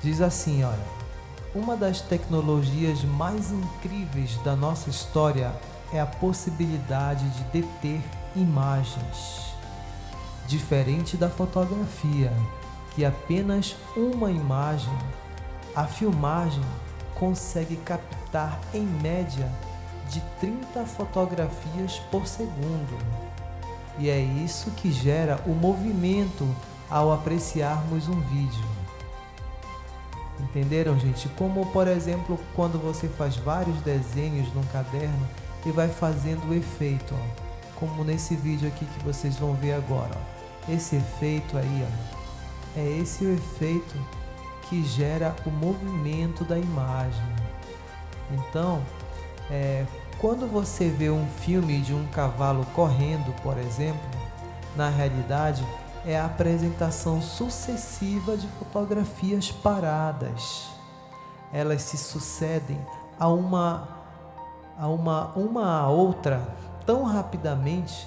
Diz assim, olha: uma das tecnologias mais incríveis da nossa história é a possibilidade de deter imagens. Diferente da fotografia, que apenas uma imagem, a filmagem consegue captar em média de 30 fotografias por segundo. E é isso que gera o movimento ao apreciarmos um vídeo. Entenderam, gente? Como, por exemplo, quando você faz vários desenhos num caderno e vai fazendo o efeito, ó. Como nesse vídeo aqui que vocês vão ver agora, ó. Esse efeito aí, ó, é esse o efeito que gera o movimento da imagem. Então, quando você vê um filme de um cavalo correndo, por exemplo, na realidade é a apresentação sucessiva de fotografias paradas. Elas se sucedem a uma outra tão rapidamente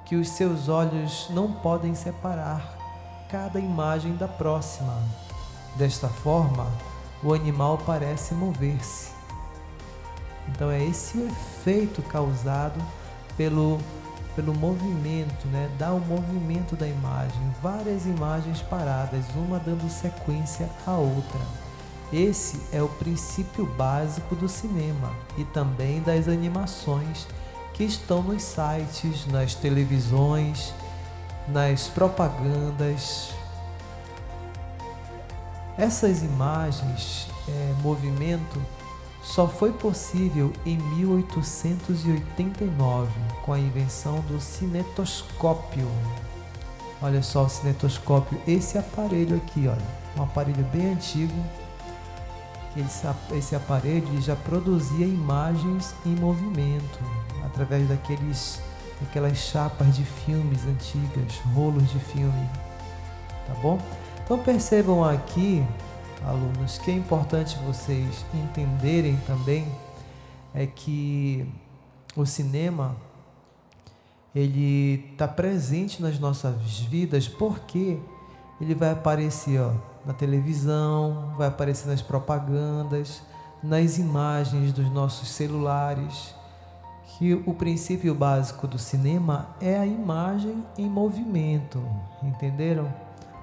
que os seus olhos não podem separar cada imagem da próxima. Desta forma, o animal parece mover-se. Então é esse o efeito causado pelo movimento, né? Dá o movimento da imagem, várias imagens paradas, uma dando sequência à outra. Esse é o princípio básico do cinema e também das animações que estão nos sites, nas televisões, nas propagandas. Essas imagens, movimento, só foi possível em 1889, com a invenção do cinetoscópio. Olha só o cinetoscópio, esse aparelho aqui, olha, um aparelho bem antigo. Esse aparelho já produzia imagens em movimento, através daquelas chapas de filmes antigas, rolos de filme, tá bom? Então percebam aqui, alunos, que é importante vocês entenderem também é que o cinema ele está presente nas nossas vidas porque ele vai aparecer, ó, na televisão, vai aparecer nas propagandas, nas imagens dos nossos celulares, que o princípio básico do cinema é a imagem em movimento, entenderam?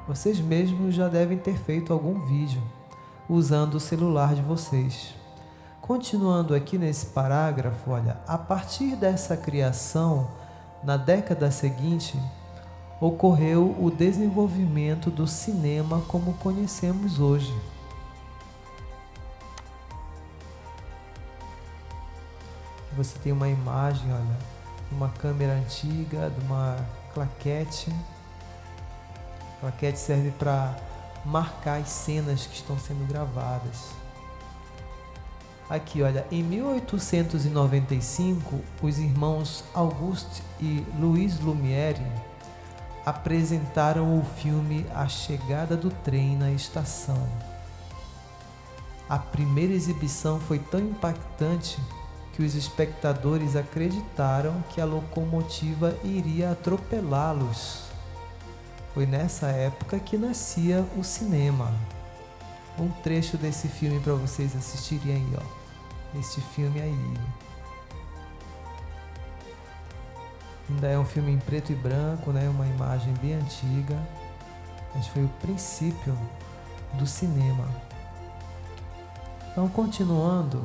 Vocês mesmos já devem ter feito algum vídeo usando o celular de vocês. Continuando aqui nesse parágrafo, olha, a partir dessa criação, na década seguinte, ocorreu o desenvolvimento do cinema como conhecemos hoje. Você tem uma imagem, olha, de uma câmera antiga, de uma claquete. A claquete serve para marcar as cenas que estão sendo gravadas. Aqui, olha, em 1895, os irmãos Auguste e Louis Lumière apresentaram o filme A Chegada do Trem na Estação. A primeira exibição foi tão impactante que os espectadores acreditaram que a locomotiva iria atropelá-los. Foi nessa época que nascia o cinema. Um trecho desse filme para vocês assistirem aí, ó. Este filme aí. Ainda é um filme em preto e branco, né? Uma imagem bem antiga. Mas foi o princípio do cinema. Então, continuando.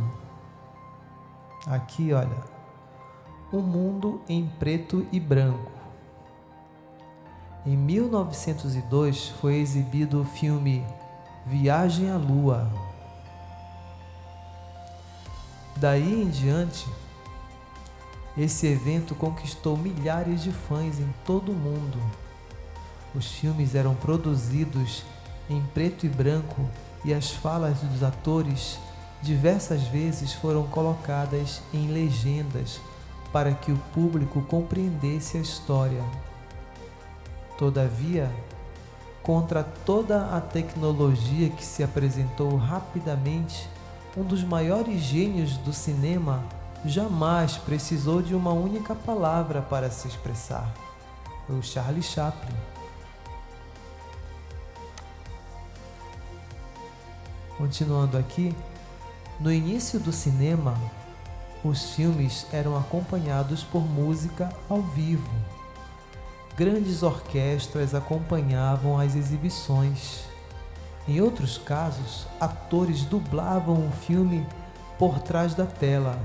Aqui, olha. Um mundo em preto e branco. Em 1902 foi exibido o filme Viagem à Lua. Daí em diante, esse evento conquistou milhares de fãs em todo o mundo. Os filmes eram produzidos em preto e branco e as falas dos atores diversas vezes foram colocadas em legendas para que o público compreendesse a história. Todavia, contra toda a tecnologia que se apresentou rapidamente, um dos maiores gênios do cinema jamais precisou de uma única palavra para se expressar. Foi o Charlie Chaplin. Continuando aqui, no início do cinema, os filmes eram acompanhados por música ao vivo. Grandes orquestras acompanhavam as exibições. Em outros casos, atores dublavam o filme por trás da tela.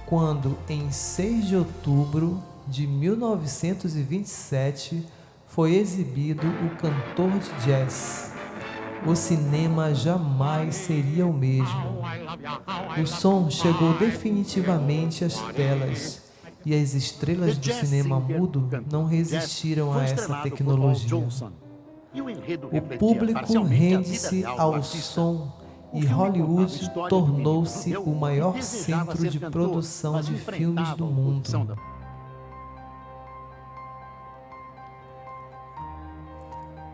Quando, em 6 de outubro de 1927, foi exibido O Cantor de Jazz, o cinema jamais seria o mesmo. O som chegou definitivamente às telas e as estrelas do cinema mudo não resistiram a essa tecnologia. O público rende-se ao som e Hollywood tornou-se o maior centro de produção de filmes do mundo.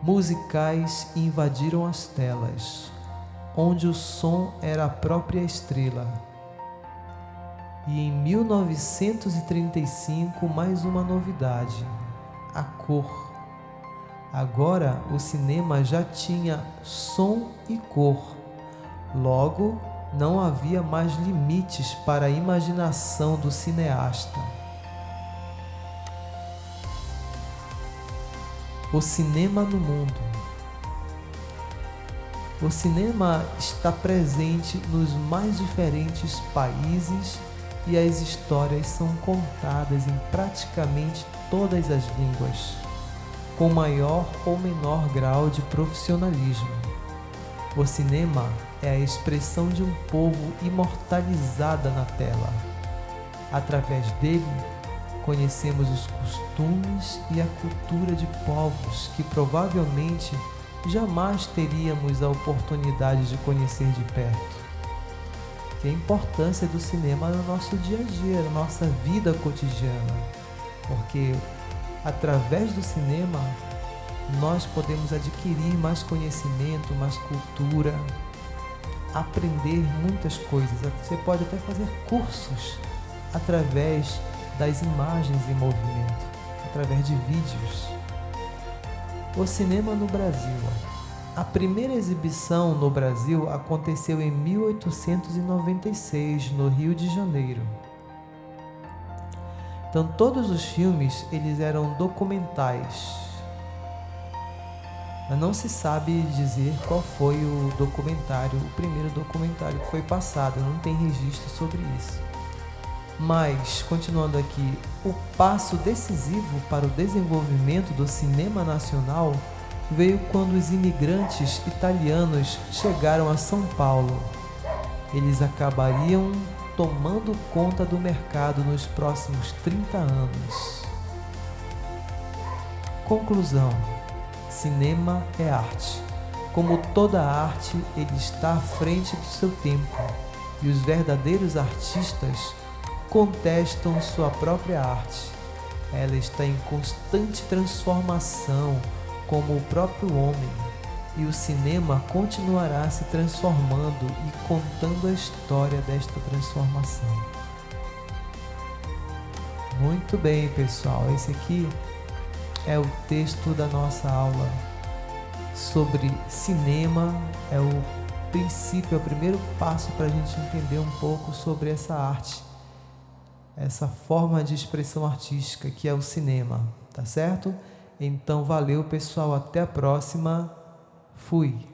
Musicais invadiram as telas, onde o som era a própria estrela. E em 1935, mais uma novidade: a cor. Agora o cinema já tinha som e cor. Logo, não havia mais limites para a imaginação do cineasta. O cinema no mundo. O cinema está presente nos mais diferentes países e as histórias são contadas em praticamente todas as línguas, com maior ou menor grau de profissionalismo. O cinema é a expressão de um povo imortalizada na tela. Através dele, conhecemos os costumes e a cultura de povos que provavelmente jamais teríamos a oportunidade de conhecer de perto. Que a importância do cinema no nosso dia a dia, na nossa vida cotidiana, porque através do cinema nós podemos adquirir mais conhecimento, mais cultura, aprender muitas coisas. Você pode até fazer cursos através das imagens em movimento, através de vídeos. O cinema no Brasil. A primeira exibição no Brasil aconteceu em 1896, no Rio de Janeiro. Então, todos os filmes, eles eram documentais. Mas não se sabe dizer qual foi o documentário, o primeiro documentário que foi passado, não tem registro sobre isso. Mas, continuando aqui, o passo decisivo para o desenvolvimento do cinema nacional veio quando os imigrantes italianos chegaram a São Paulo. Eles acabariam tomando conta do mercado nos próximos 30 anos. Conclusão: cinema é arte. Como toda arte, ele está à frente do seu tempo, e os verdadeiros artistas contestam sua própria arte. Ela está em constante transformação, como o próprio homem, e o cinema continuará se transformando e contando a história desta transformação. Muito bem, pessoal, esse aqui é o texto da nossa aula sobre cinema. É o princípio, é o primeiro passo para a gente entender um pouco sobre essa arte, essa forma de expressão artística que é o cinema, tá certo? Então, valeu, pessoal, até a próxima. Fui!